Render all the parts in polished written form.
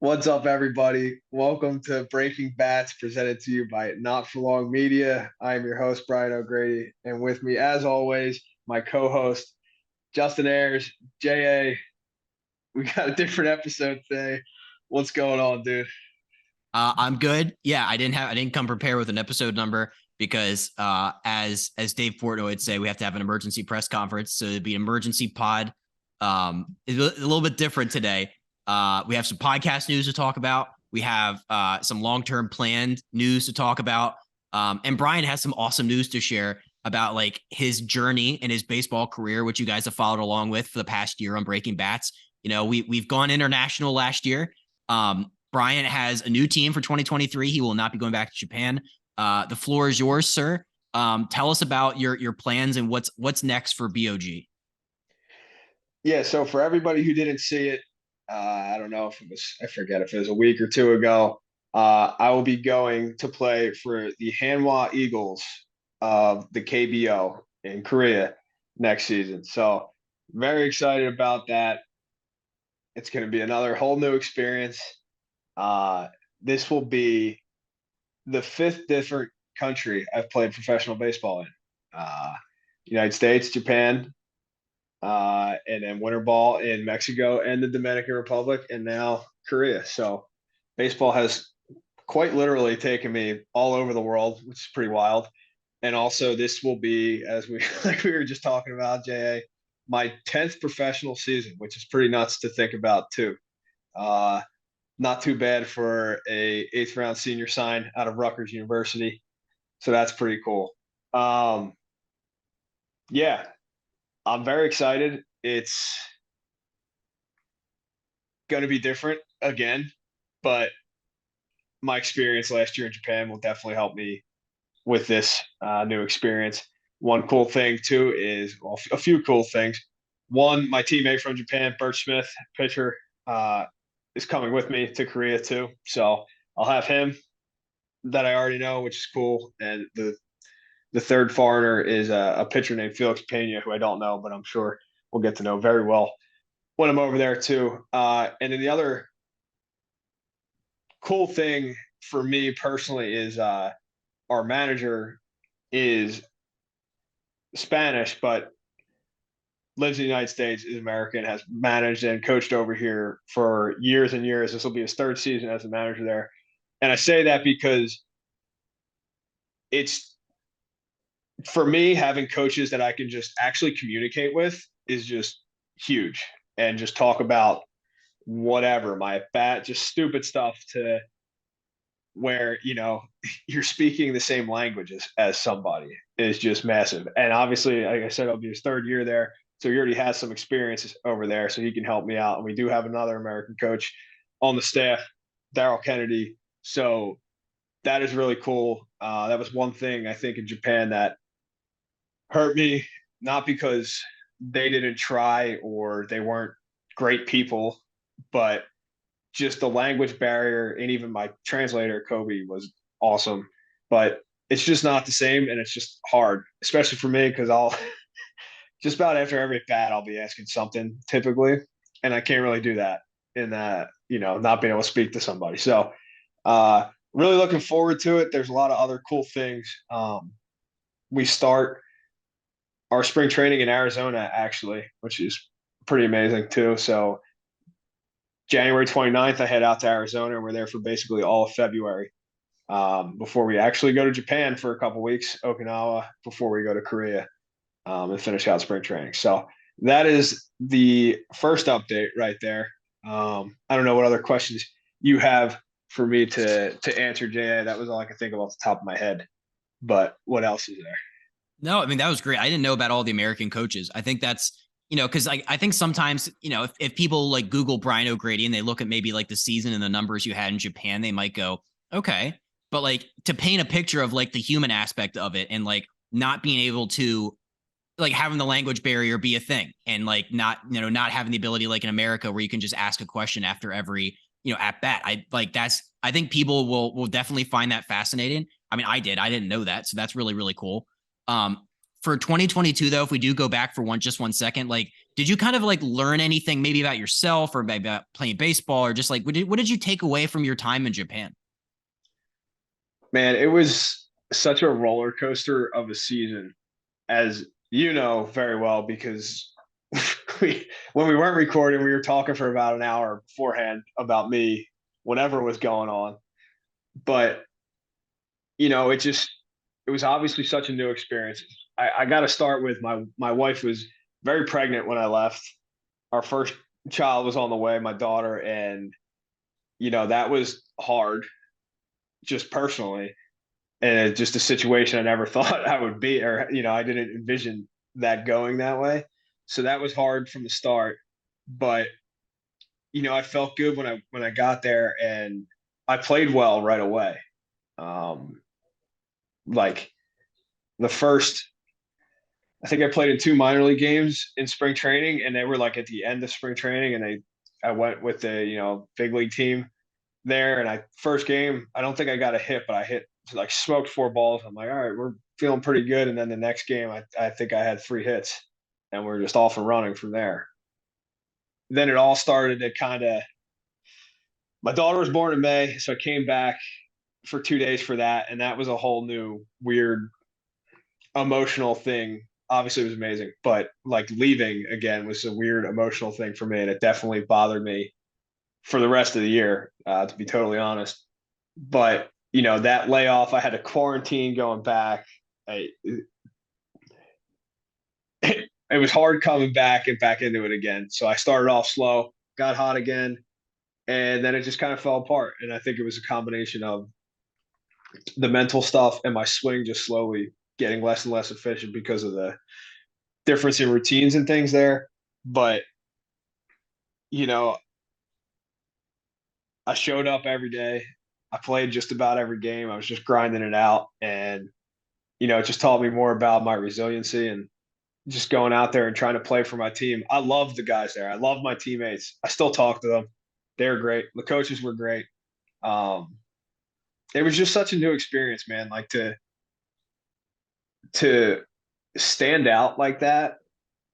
What's up, everybody? Welcome to Breaking Bats, presented to you by Not For Long Media. I am your host, Brian O'Grady, and with me, as always, my co-host, Justin Ayers. JA, we got a different episode today. What's going on, dude? I'm good. Yeah, I didn't come prepared with an episode number because as Dave Portnoy would say, we have to have an emergency press conference. So it'd be an emergency pod. It's a little bit different today. We have some podcast news to talk about. We have some long-term planned news to talk about. And Brian has some awesome news to share about like his journey in his baseball career, which you guys have followed along with for the past year on Breaking Bats. You know, we've gone international last year. Brian has a new team for 2023. He will not be going back to Japan. The floor is yours, sir. Tell us about your plans and what's next for BOG. Yeah, so for everybody who didn't see it, I don't know if it was, I forget if it was a week or two ago. I will be going to play for the Hanwha Eagles of the KBO in Korea next season. So very excited about that. It's going to be another whole new experience. Uh, this will be the fifth different country I've played professional baseball in. Uh, United States, Japan, and then winter ball in Mexico and the Dominican Republic, and now Korea. So baseball has quite literally taken me all over the world, which is pretty wild. And also, this will be, as we like we were just talking about, JA, my 10th professional season, which is pretty nuts to think about too. Uh, Not too bad for a eighth round senior sign out of Rutgers University. So that's pretty cool. Um, yeah, I'm very excited. It's going to be different again, but my experience last year in Japan will definitely help me with this new experience. One cool thing too is, well, a few cool things. One, my teammate from Japan, Bert Smith, pitcher, uh, is coming with me to Korea too. So I'll have him that I already know, which is cool. And the third foreigner is a pitcher named Felix Pena, who I don't know, but I'm sure we'll get to know very well when I'm over there too. And then the other cool thing for me personally is our manager is Spanish, but lives in the United States, is American, has managed and coached over here for years and years. This will be his third season as a manager there. And I say that because it's, for me, having coaches that I can just actually communicate with is just huge, and just talk about whatever, my bat, just stupid stuff, to where, you're speaking the same language as somebody is just massive. And obviously, like I said, it'll be his third year there. So he already has some experiences over there. So he can help me out. And we do have another American coach on the staff, Daryl Kennedy. So that is really cool. That was one thing I think in Japan that hurt me, not because they didn't try or they weren't great people, but just the language barrier. And even my translator, Kobe, was awesome. But it's just not the same. And it's just hard, especially for me, because I'll just about after every bat, I'll be asking something typically. And I can't really do that in that, not being able to speak to somebody. So, really looking forward to it. There's a lot of other cool things. We start our spring training in Arizona, actually, which is pretty amazing too. So January 29th, I head out to Arizona, and we're there for basically all of February, before we actually go to Japan for a couple weeks, Okinawa, before we go to Korea, and finish out spring training. So that is the first update right there. I don't know what other questions you have for me to answer, JA. That was all I could think of off the top of my head. But what else is there? No, I mean, that was great. I didn't know about all the American coaches. I think that's, because I think sometimes, if people like Google Brian O'Grady and they look at maybe like the season and the numbers you had in Japan, they might go, okay. But like to paint a picture of like the human aspect of it and like not being able to like having the language barrier be a thing and like not having the ability like in America where you can just ask a question after every, at bat. I think people will definitely find that fascinating. I mean, I didn't know that. So that's really, really cool. For 2022 though, if we do go back for one second, like did you kind of like learn anything maybe about yourself or maybe about playing baseball or just like what did you take away from your time in Japan? Man, it was such a roller coaster of a season, as you know very well, because when we weren't recording, we were talking for about an hour beforehand about me, whatever was going on. But it was obviously such a new experience. I got to start with my wife was very pregnant when I left. Our first child was on the way, my daughter, and that was hard, just personally, and just a situation I never thought I would be, or I didn't envision that going that way. So that was hard from the start, but I felt good when I got there, and I played well right away. Um, like the first, I think I played in two minor league games in spring training, and they were like at the end of spring training, and I went with the big league team there, and I first game I don't think I got a hit, but I hit like smoked four balls. I'm like, all right, we're feeling pretty good, and then the next game I think I had three hits, and we're just off and running from there. Then it all started to kind of. My daughter was born in May, so I came back for 2 days for that, and that was a whole new weird emotional thing. Obviously, it was amazing, but like leaving again was a weird emotional thing for me, and it definitely bothered me for the rest of the year, to be totally honest. But that layoff, I had to quarantine going back. It was hard coming back and back into it again. So I started off slow, got hot again, and then it just kind of fell apart. And I think it was a combination of the mental stuff and my swing just slowly getting less and less efficient because of the difference in routines and things there. But you know, I showed up every day. I played just about every game. I was just grinding it out, and it just taught me more about my resiliency and just going out there and trying to play for my team. I love the guys there. I love my teammates. I still talk to them. They're great. The coaches were great. Um, it was just such a new experience, man. Like to stand out like that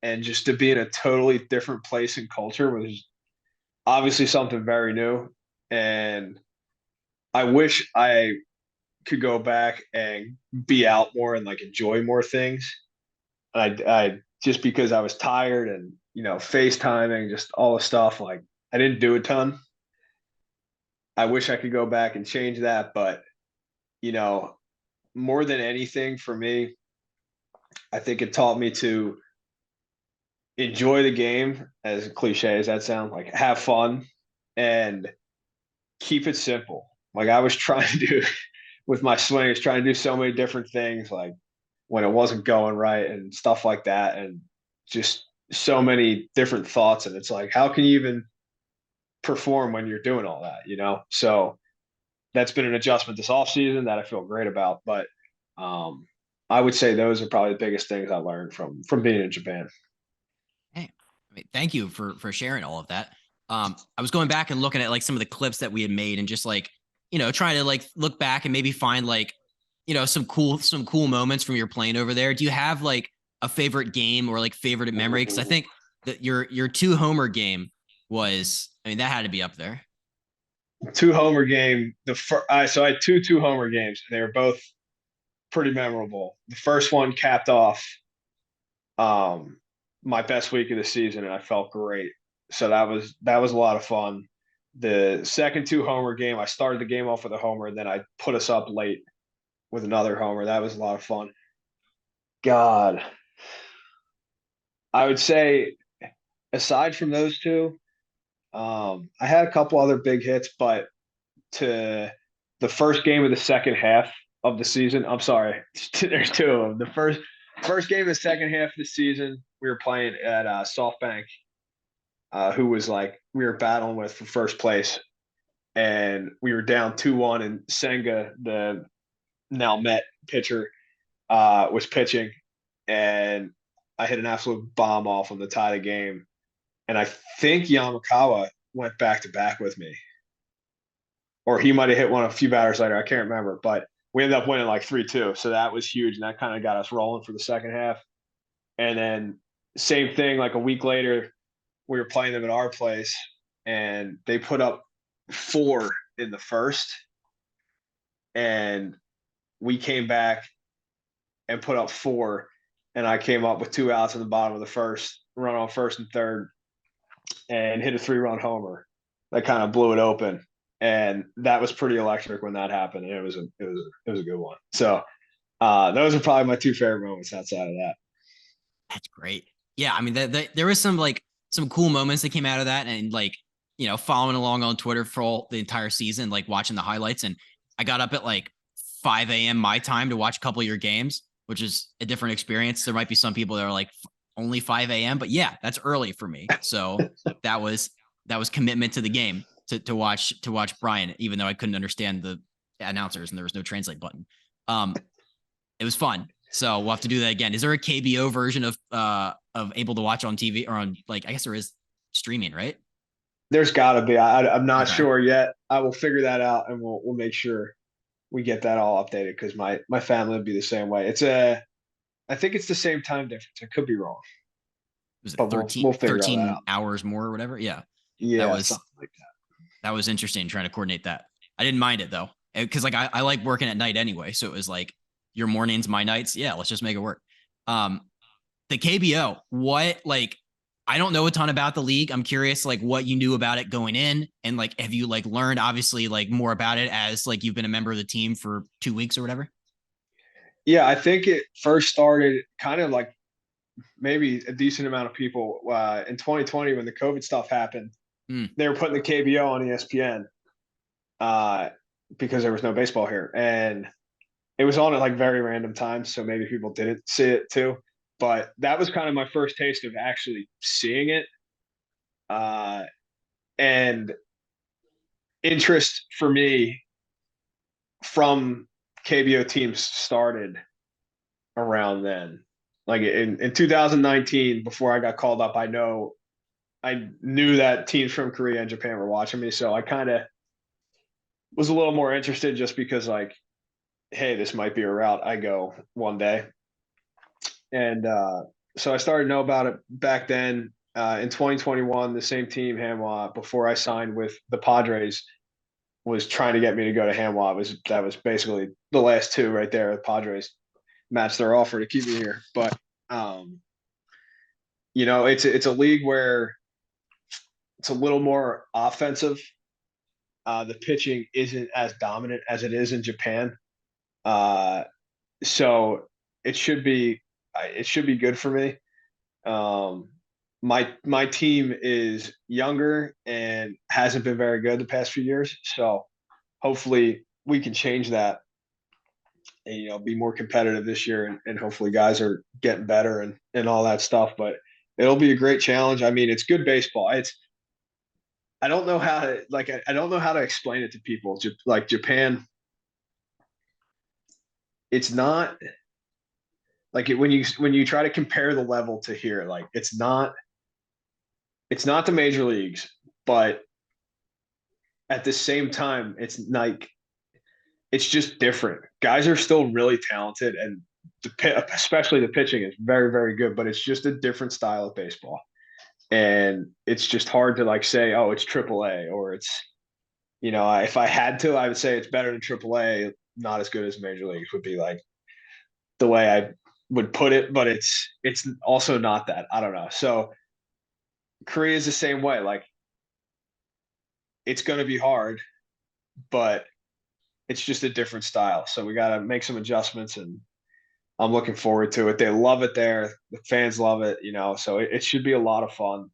and just to be in a totally different place and culture was obviously something very new. And I wish I could go back and be out more and like enjoy more things. I just because I was tired and FaceTiming, just all the stuff. Like I didn't do a ton. I wish I could go back and change that, but you know, more than anything for me, I think it taught me to enjoy the game, as cliche as that sounds, like have fun and keep it simple. Like I was trying to do with my swings, trying to do so many different things, like when it wasn't going right and stuff like that, and just so many different thoughts. And it's like, how can you even perform when you're doing all that, So that's been an adjustment this off season that I feel great about. But um, I would say those are probably the biggest things I learned from being in Japan. Hey, I mean, thank you for sharing all of that. I was going back and looking at like some of the clips that we had made and just like, trying to like look back and maybe find like, some cool moments from your playing over there. Do you have like a favorite game or like favorite memory? Because I think that your two homer game was, I mean, that had to be up there. Two homer game. So I had two homer games, and they were both pretty memorable. The first one capped off um, my best week of the season, and I felt great. So that was a lot of fun. The second two homer game, I started the game off with a homer, and then I put us up late with another homer. That was a lot of fun. God, I would say aside from those two, I had a couple other big hits, but to the first game of the second half of the season, I'm sorry, there's two of them. The first game of the second half of the season, we were playing at SoftBank, who was like we were battling with for first place, and we were down 2-1, and Senga, the now Met pitcher, was pitching, and I hit an absolute bomb off on the tie of the game, and I think Yamakawa went back to back with me, or he might have hit one a few batters later. I can't remember, but we ended up winning like 3-2. So that was huge, and that kind of got us rolling for the second half. And then same thing, like a week later, we were playing them at our place and they put up 4 in the first. And we came back and put up 4. And I came up with 2 outs in the bottom of the first, run on first and third, and hit a 3-run homer that kind of blew it open. And that was pretty electric when that happened. And it was a good one. So those are probably my 2 favorite moments outside of that. That's great. Yeah, I mean, there was some like some cool moments that came out of that, and like following along on Twitter for all the entire season, like watching the highlights. And I got up at like 5 a.m. my time to watch a couple of your games, which is a different experience. There might be some people that are like only 5 a.m., but yeah, that's early for me. So that was commitment to the game to watch Brian, even though I couldn't understand the announcers and there was no translate button. It was fun. So we'll have to do that again. Is there a KBO version of able to watch on TV or on, like, I guess there is streaming, right? There's gotta be. I'm not sure yet. I will figure that out and we'll make sure we get that all updated because my family would be the same way. I think it's the same time difference. I could be wrong. Was it But 13, we'll figure all that 13 out. hours more or whatever? Yeah. Yeah, something like that was interesting trying to coordinate that. I didn't mind it though. Because like I like working at night anyway. So it was like your mornings, my nights. Yeah, let's just make it work. The KBO, what, like, I don't know a ton about the league. I'm curious, like, what you knew about it going in, and like, have you like learned obviously like more about it as like you've been a member of the team for 2 weeks or whatever? Yeah, I think it first started kind of like maybe a decent amount of people in 2020 when the COVID stuff happened. They were putting the KBO on ESPN because there was no baseball here, and it was on at like very random times, so maybe people didn't see it too. But that was kind of my first taste of actually seeing it, and interest for me from KBO teams started around then. Like in 2019, before I got called up, I knew that teams from Korea and Japan were watching me, so I kind of was a little more interested just because, like, hey, this might be a route I go one day. And so I started to know about it back then. In 2021, the same team, Hanwha, before I signed with the Padres, was trying to get me to go to Hanwha. That was basically the last 2 right there. The Padres matched their offer to keep me here. But it's a league where it's a little more offensive. The pitching isn't as dominant as it is in Japan. So it should be good for me. My team is younger and hasn't been very good the past few years, so hopefully we can change that and be more competitive this year, and hopefully guys are getting better and all that stuff. But it'll be a great challenge. I mean, it's good baseball. I don't know how to I don't know how to explain it to people. Like Japan, it's not like when you try to compare the level to here, like it's not the major leagues, but at the same time, it's like it's just different. Guys are still really talented, and especially the pitching is very, very good. But it's just a different style of baseball, and it's just hard to like say, oh, it's AAA, or it's if I had to, I would say it's better than AAA. Not as good as major leagues would be like the way I would put it, but it's also not that. I don't know. So Korea is the same way. Like it's going to be hard, but it's just a different style. So we got to make some adjustments, and I'm looking forward to it. They love it there. The fans love it, so it should be a lot of fun.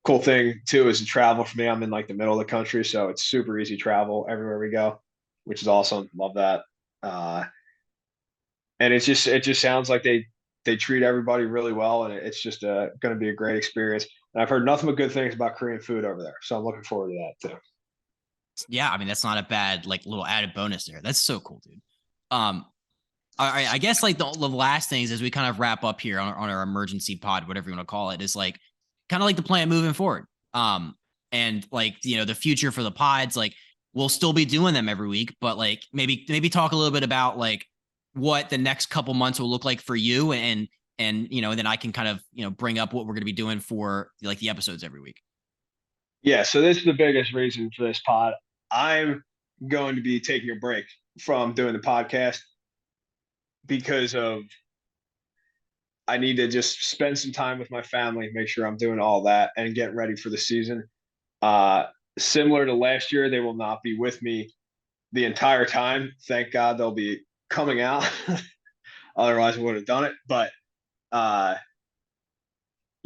Cool thing too is the travel for me. I'm in like the middle of the country, so it's super easy travel everywhere we go, which is awesome. Love that. And it just sounds like they treat everybody really well, and it's just going to be a great experience. And I've heard nothing but good things about Korean food over there, so I'm looking forward to that too. Yeah, I mean, that's not a bad like little added bonus there. That's so cool, dude. All right, I guess like the last things as we kind of wrap up here on our emergency pod, whatever you want to call it, is like kind of like the plan moving forward. And like the future for the pods, like we'll still be doing them every week, but like maybe talk a little bit about like what the next couple months will look like for you, and and then I can kind of bring up what we're going to be doing for like the episodes every week. Yeah, so this is the biggest reason for this pod. I'm going to be taking a break from doing the podcast because of I need to just spend some time with my family, make sure I'm doing all that and getting ready for the season. Uh, Similar to last year, they will not be with me the entire time. Thank God they'll be coming out. Otherwise, I would have done it. But uh,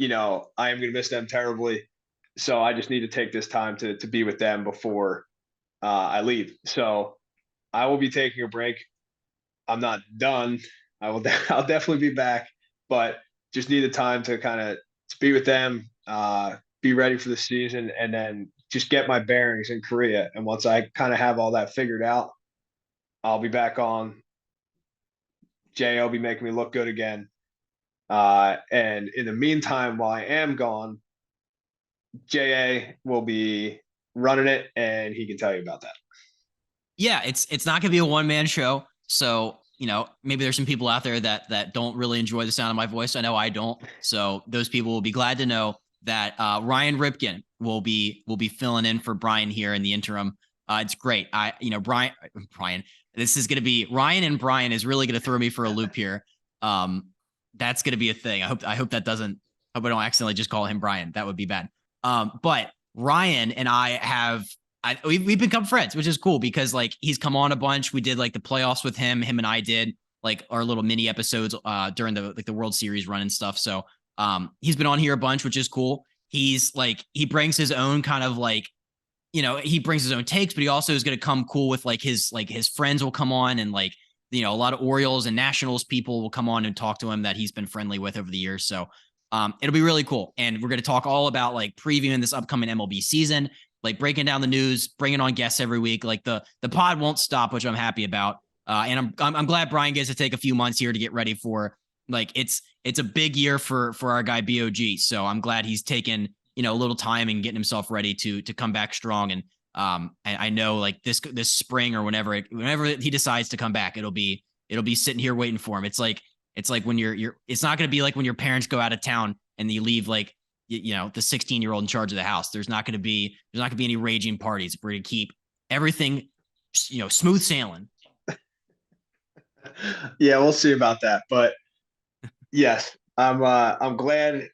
I am going to miss them terribly. So I just need to take this time to be with them before I leave. So I will be taking a break. I'm not done. I'll definitely be back, but just need the time to kind of to be with them, be ready for the season, and then just get my bearings in Korea. And once I kind of have all that figured out, I'll be back on. Jay will be making me look good again. And in the meantime, while I am gone, JA will be running it, and he can tell you about that. Yeah, it's not going to be a one man show. So maybe there's some people out there that don't really enjoy the sound of my voice. I know I don't. So those people will be glad to know that Ryan Ripken will be filling in for Brian here in the interim. It's great. Brian, this is going to be Ryan and Brian is really going to throw me for a loop here. That's going to be a thing. I hope that doesn't. Hope I don't accidentally just call him Brian. That would be bad. But Ryan and I have we've become friends, which is cool because like he's come on a bunch. We did like the playoffs with him and I did like our little mini episodes during the World Series run and stuff. So he's been on here a bunch, which is cool. He's like he brings his own kind of like he brings his own takes, but he also is going to come cool with like his friends will come on and like a lot of Orioles and Nationals people will come on and talk to him that he's been friendly with over the years. So it'll be really cool. And we're going to talk all about like previewing this upcoming MLB season, like breaking down the news, bringing on guests every week. Like the pod won't stop, which I'm happy about. And I'm glad Brian gets to take a few months here to get ready for like it's a big year for our guy BOG. So I'm glad he's taken a little time and getting himself ready to come back strong. And I know like this spring or whenever he decides to come back, it'll be sitting here waiting for him. It's like when you're it's not going to be like when your parents go out of town and you leave like the 16-year-old in charge of the house. There's not going to be any raging parties. We're going to keep everything smooth sailing. Yeah, we'll see about that. But yes, I'm glad.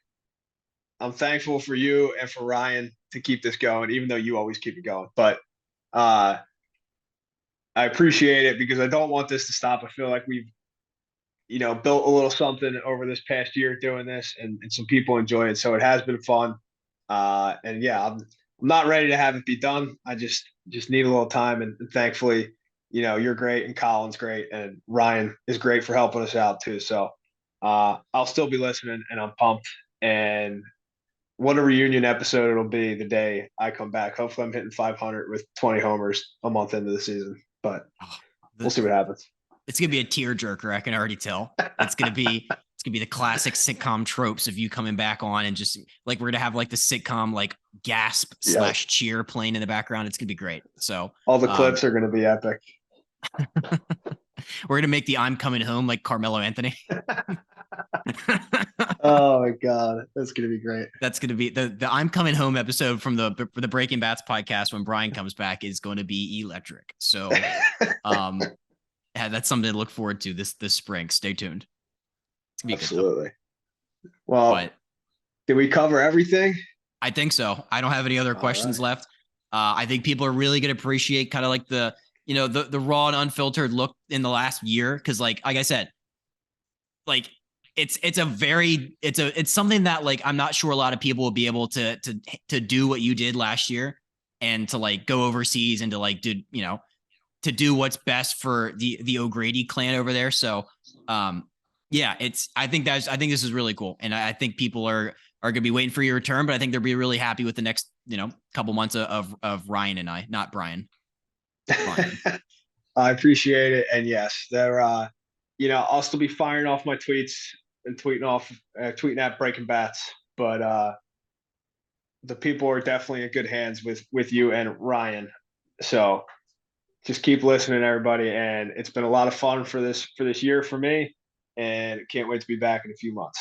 I'm thankful for you and for Ryan to keep this going, even though you always keep it going. But I appreciate it because I don't want this to stop. I feel like we've built a little something over this past year doing this, and some people enjoy it. So it has been fun. And yeah, I'm not ready to have it be done. I just need a little time, and thankfully, you're great, and Colin's great, and Ryan is great for helping us out too. So I'll still be listening, and I'm pumped. And what a reunion episode it'll be the day I come back. Hopefully, I'm hitting 500 with 20 homers a month into the season, but we'll see what happens. It's gonna be a tearjerker. I can already tell. It's gonna be the classic sitcom tropes of you coming back on and just like we're gonna have like the sitcom like gasp / cheer playing in the background. It's gonna be great. So all the clips are gonna be epic. We're gonna make the "I'm coming home" like Carmelo Anthony. Oh my god, that's gonna be great. That's gonna be the "I'm coming home" episode from the Breaking Bats podcast when Brian comes back is going to be electric. So that's something to look forward to this spring. Stay tuned. Absolutely. Well, did we cover everything? I think so. I don't have any other questions left. I think people are really going to appreciate kind of like the raw and unfiltered look in the last year. Cause like I said, like it's something that like, I'm not sure a lot of people will be able to do what you did last year and to like go overseas and to like, to do what's best for the O'Grady clan over there. So, yeah, I think this is really cool. And I think people are going to be waiting for your return, but I think they'll be really happy with the next, couple months of Ryan and I, not Brian. I appreciate it. And yes, there, I'll still be firing off my tweets and tweeting at Breaking Bats, but the people are definitely in good hands with you and Ryan. So just keep listening, everybody. And it's been a lot of fun for this year for me. and can't wait to be back in a few months.